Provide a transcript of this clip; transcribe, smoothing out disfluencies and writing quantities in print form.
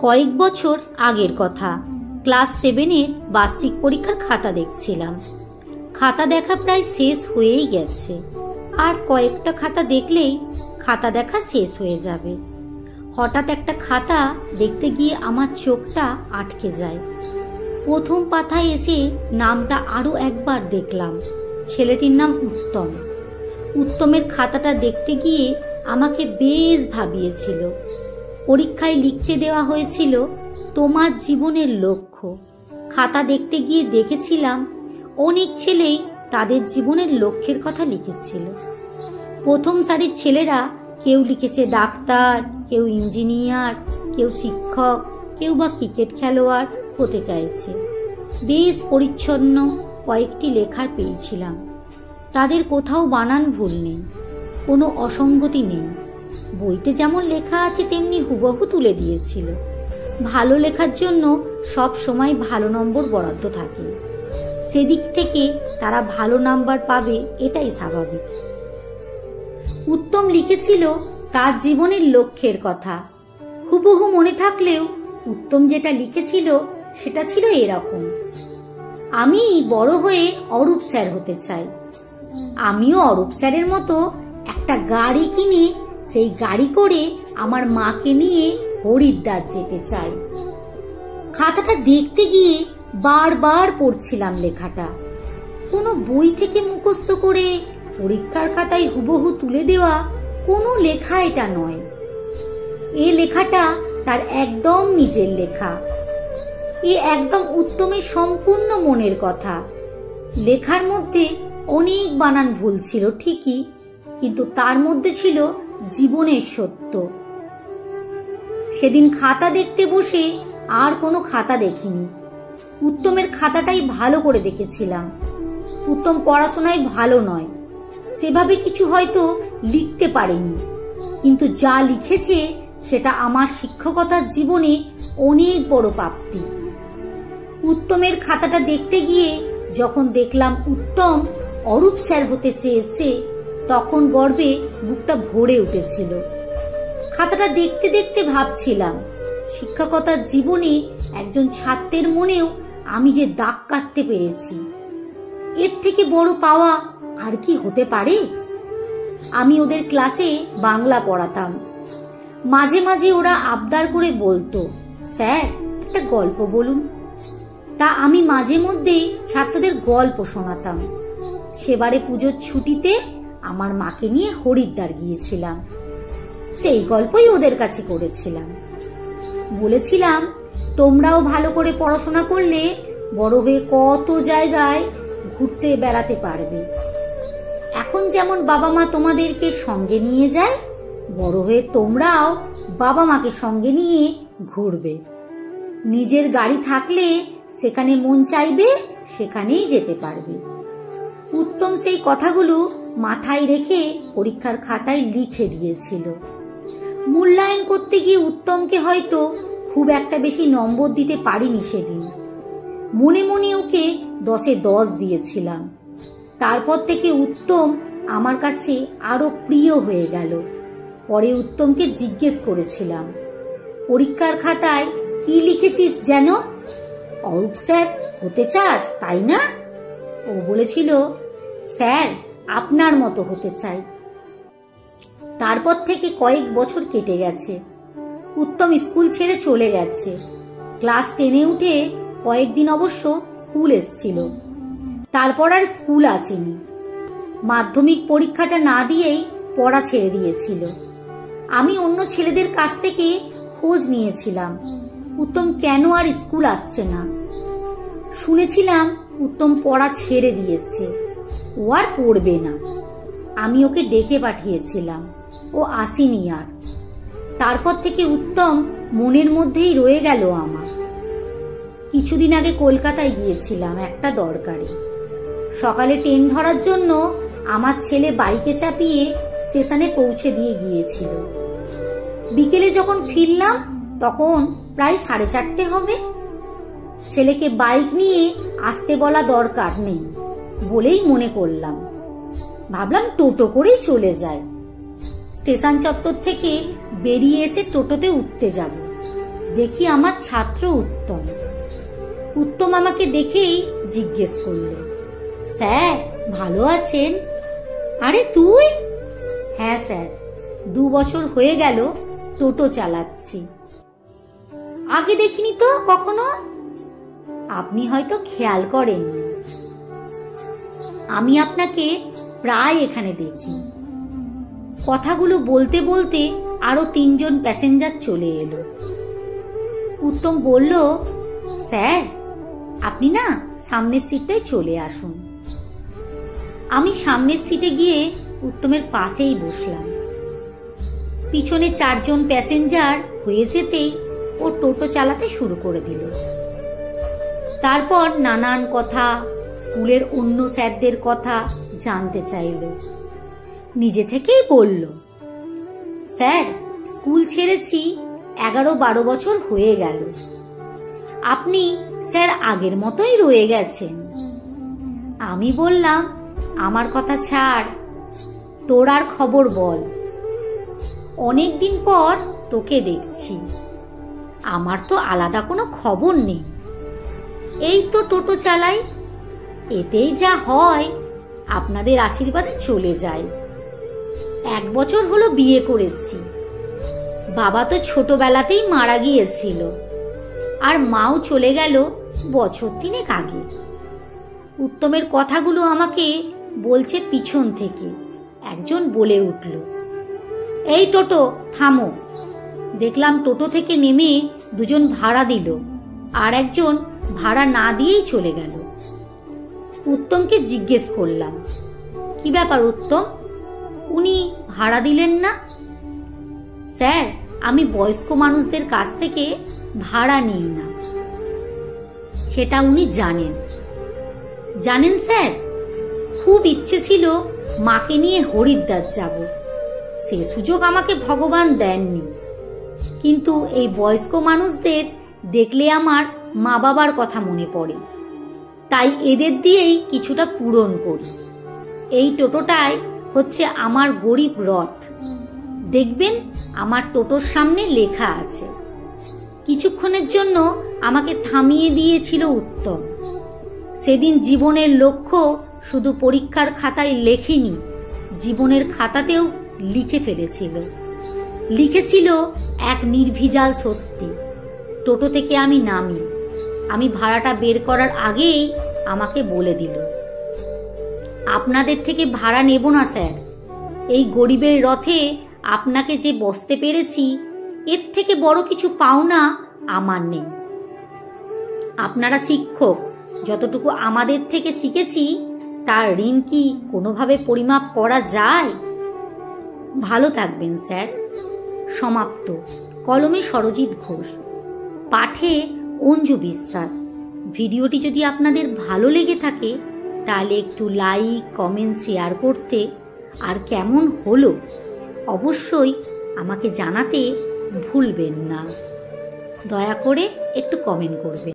কয়েক বছর আগের কথা। ক্লাস 7-এর বার্ষিক পরীক্ষার খাতা দেখছিলাম। খাতা দেখা প্রায় শেষ হয়েই গেছে, আর কয়েকটা খাতা দেখলেই খাতা দেখা শেষ হয়ে যাবে। হঠাৎ একটা খাতা দেখতে গিয়ে আমার চোখটা আটকে যায়। প্রথম পাতায় এসে নামটা আরো একবার দেখলাম। ছেলেটির নাম উত্তম। উত্তমের খাতাটা দেখতে গিয়ে আমাকে বেশ ভাবিয়েছিল। পরীক্ষায় লিখতে দেওয়া হয়েছিল তোমার জীবনের লক্ষ্য। খাতা দেখতে গিয়ে দেখেছিলাম অনেক ছেলেই তাদের জীবনের লক্ষ্যের কথা লিখেছিল। প্রথম সারির ছেলেরা কেউ লিখেছে ডাক্তার, কেউ ইঞ্জিনিয়ার, কেউ শিক্ষক, কেউ বা ক্রিকেট খেলোয়াড় হতে চাইছে। বেশ পরিচ্ছন্ন কয়েকটি লেখার পেয়েছিলাম। তাদের কোথাও বানান ভুল নেই, কোনো অসঙ্গতি নেই। বইতে যেমন লেখা আছে তেমনি হুবহু তুলে দিয়েছিল। ভালো লেখার জন্য সব সময় ভালো নম্বর বরাদ্দ থাকে। সেদিক থেকে তারা ভালো নাম্বার পাবে, এটাই স্বাভাবিক। উত্তম লিখেছিল তার জীবনের লক্ষ্যের কথা। হুবহু মনে থাকলেও উত্তম যেটা লিখেছিল সেটা ছিল এরকম: আমি বড় হয়ে অরূপ স্যার হতে চাই। আমিও অরূপ স্যারের মতো একটা গাড়ি কিনে সেই গাড়ি করে আমার মাকে নিয়ে হরিদ্বার যেতে চাই। খাতাটা দেখতে গিয়ে বারবার পড়ছিলাম লেখাটা। কোনো বই থেকে মুখস্থ করে পরীক্ষার খাতায় হুবহু তুলে দেওয়া কোনো লেখা এটা নয়। এ লেখাটা তার একদম নিজের লেখা। এ একদম উত্তমের সম্পূর্ণ মনের কথা। লেখার মধ্যে অনেক বানান ভুল ছিল ঠিকই, কিন্তু তার মধ্যে ছিল জীবনের সত্য। সেদিন খাতা দেখতে বসে আর কোনো খাতা দেখিনি। উত্তমের খাতাটাই ভালো করে দেখেছিলাম। উত্তম পড়াশোনায় ভালো নয়, সেভাবে কিছু হয়তো লিখতে পারেনি, কিন্তু যা লিখেছে সেটা আমার শিক্ষকতার জীবনে অনেক বড় প্রাপ্তি। উত্তমের খাতাটা দেখতে গিয়ে যখন দেখলাম উত্তম অরূপ স্যার হতে চেয়েছে, তখন গর্বে বুকটা ভরে উঠেছিল। খাতাটা দেখতে দেখতে ভাবছিলাম, শিক্ষকতার জীবনে একজন ছাত্রের মনেও আমি যে দাগ কাটতে পেরেছি, এর থেকে বড় পাওয়া আর কি হতে পারে? আমি ওদের ক্লাসে বাংলা পড়াতাম। মাঝে মাঝে ওরা আবদার করে বলতো, স্যার একটা গল্প বলুন। তা আমি মাঝে মধ্যেই ছাত্রদের গল্প শোনাতাম। সেবারে পুজোর ছুটিতে আমার মাকে নিয়ে হরিদ্বার গিয়েছিলাম। সেই গল্পই ওদের কাছে করেছিলাম। বলেছিলাম, তোমরাও ভালো করে পড়াশোনা করলে বড় হয়ে কত জায়গায় ঘুরতে বেড়াতে পারবে। এখন যেমন বাবা মা তোমাদেরকে সঙ্গে নিয়ে যায়, বড় হয়ে তোমরাও বাবা মাকে সঙ্গে নিয়ে ঘুরবে। নিজের গাড়ি থাকলে সেখানে মন চাইবে সেখানেই যেতে পারবে। উত্তম সেই কথাগুলো মাথায় রেখে পরীক্ষার খাতায় লিখে দিয়েছিল। মূল্যায়ন করতে গিয়ে উত্তমকে হয়তো খুব একটা বেশি নম্বর দিতে পারিনি সেদিন। মনে মনে ওকে 10-এ 10 দিয়েছিলাম। তারপর থেকে উত্তম আমার কাছে আরো প্রিয় হয়ে গেল। পরে উত্তমকে জিজ্ঞেস করেছিলাম, পরীক্ষার খাতায় কি লিখেছিস যেন? অরূপ স্যার হতে চাস তাই না? ও বলেছিল, স্যার আপনার মতো হতে চাই। তারপর থেকে কয়েক বছর কেটে গেছে। উত্তম স্কুল ছেড়ে চলে গেছে। ক্লাস 10-এ উঠে কয়েকদিন অবশ্য স্কুল এসছিল, তারপর আর স্কুল আসেনি। মাধ্যমিক পরীক্ষাটা না দিয়েই পড়া ছেড়ে দিয়েছিল। আমি অন্য ছেলেদের কাছ থেকে খোঁজ নিয়েছিলাম উত্তম কেন আর স্কুল আসছে না। শুনেছিলাম উত্তম পড়া ছেড়ে দিয়েছে, ও আর পড়বে না। আমি ওকে ডেকে পাঠিয়েছিলাম, ও আসেনি আর। তারপর থেকে উত্তম মনের মধ্যেই রয়ে গেল আমার। কিছুদিন আগে কলকাতায় গিয়েছিলাম একটা দরকারে। সকালে ট্রেন ধরার জন্য আমার ছেলে বাইকে চাপিয়ে স্টেশনে পৌঁছে দিয়ে গিয়েছিল। বিকেলে যখন ফিরলাম তখন প্রায় 4:30 হবে। ছেলেকে বাইক নিয়ে আসতে বলা দরকার নেই বলেই মনে করলাম। ভাবলাম টোটো করেই চলে যায়। স্টেশন চত্বর থেকে বেরিয়ে এসে টোটোতে উঠতে যাব। দেখি আমার ছাত্র উত্তম। উত্তম আমাকে দেখেই জিজ্ঞেস করলো, স্যার ভালো আছেন? আরে তুই? হ্যাঁ স্যার, 2 বছর হয়ে গেল টোটো চালাচ্ছি। আগে দেখিনি তো কখনো। আপনি হয়তো খেয়াল করেননি, আমি আপনাকে প্রায় এখানে দেখি। কথাগুলো বলতে বলতে আরো 3 জন প্যাসেঞ্জার চলে এলো। উত্তম বলল, স্যার আপনি না সামনের সিটটায় চলে আসুন। আমি সামনের সিটে গিয়ে উত্তমের পাশেই বসলাম। পিছনে 4 জন প্যাসেঞ্জার হয়ে যেতেই ও টোটো চালাতে শুরু করে দিল। তারপর নানান কথা, স্কুলের অন্য স্যারদের কথা জানতে চাইল। নিজে থেকেই বলল, স্যার স্কুল ছেড়েছি 11-12 বছর হয়ে গেল। আপনি স্যার আগের মতোই রয়ে গেছেন। আমি বললাম, আমার কথা ছাড়, তোর আর খবর বল। অনেকদিন পর তোকে দেখছি। আমার তো আলাদা কোনো খবর নেই, এই তো টোটো চালাই, এতেই যা হয় আপনাদের আশীর্বাদে চলে যায়। 1 বছর হলো বিয়ে করেছি। বাবা তো ছোটবেলাতেই মারা গিয়েছিল, আর মাও চলে গেল বছর 3 আগে। উত্তমের কথাগুলো আমাকে বলছে পিছন থেকে একজন বলে উঠল, এই টোটো থামো। দেখলাম টোটো থেকে নেমে 2 জন ভাড়া দিল, আর একজন ভাড়া না দিয়েই চলে গেল। উত্তমকে জিজ্ঞেস করলাম, কি ব্যাপার উত্তম, উনি ভাড়া দিলেন না? স্যার আমি বয়স্ক মানুষদের কাছ থেকে ভাড়া নিই না। সেটা উনি জানেন। জানেন স্যার, খুব ইচ্ছে ছিল মাকে নিয়ে হরিদ্বার যাব, সে সুযোগ আমাকে ভগবান দেননি। কিন্তু এই বয়স্ক মানুষদের দেখলে আমার মা বাবার কথা মনে পড়ে, তাই এদের দিয়েই কিছুটা পূরণ করি। এই টোটোটাই হচ্ছে আমার গরিব রথ। দেখবেন আমার টোটোর সামনে লেখা আছে। কিছুক্ষণের জন্য আমাকে থামিয়ে দিয়েছিল উত্তম। সেদিন জীবনের লক্ষ্য শুধু পরীক্ষার খাতায় লেখেনি, জীবনের খাতাতেও লিখে ফেলেছিল। লিখেছিল এক নির্ভেজাল সত্যি। টোটো থেকে আমি নামি। আমি ভাড়াটা বের করার আগেই আমাকে বলে দিল, আপনাদের থেকে ভাড়া নেব না স্যার। এই গরিবের রথে আপনাকে যে বসতে পেরেছি, এর থেকে বড় কিছু পাওনা আমার নেই। আপনারা শিক্ষক, যতটুকু আমাদের থেকে শিখেছি তার ঋণ কি কোনোভাবে পরিমাপ করা যায়? ভালো থাকবেন স্যার। সমাপ্ত। কলমে সরজিৎ ঘোষ, পাঠে অঞ্জু বিশ্বাস। ভিডিওটি যদি আপনাদের ভালো লেগে থাকে তাহলে একটু লাইক, কমেন্ট, শেয়ার করতে, আর কেমন হলো অবশ্যই আমাকে জানাতে ভুলবেন না। দয়া করে একটু কমেন্ট করবেন।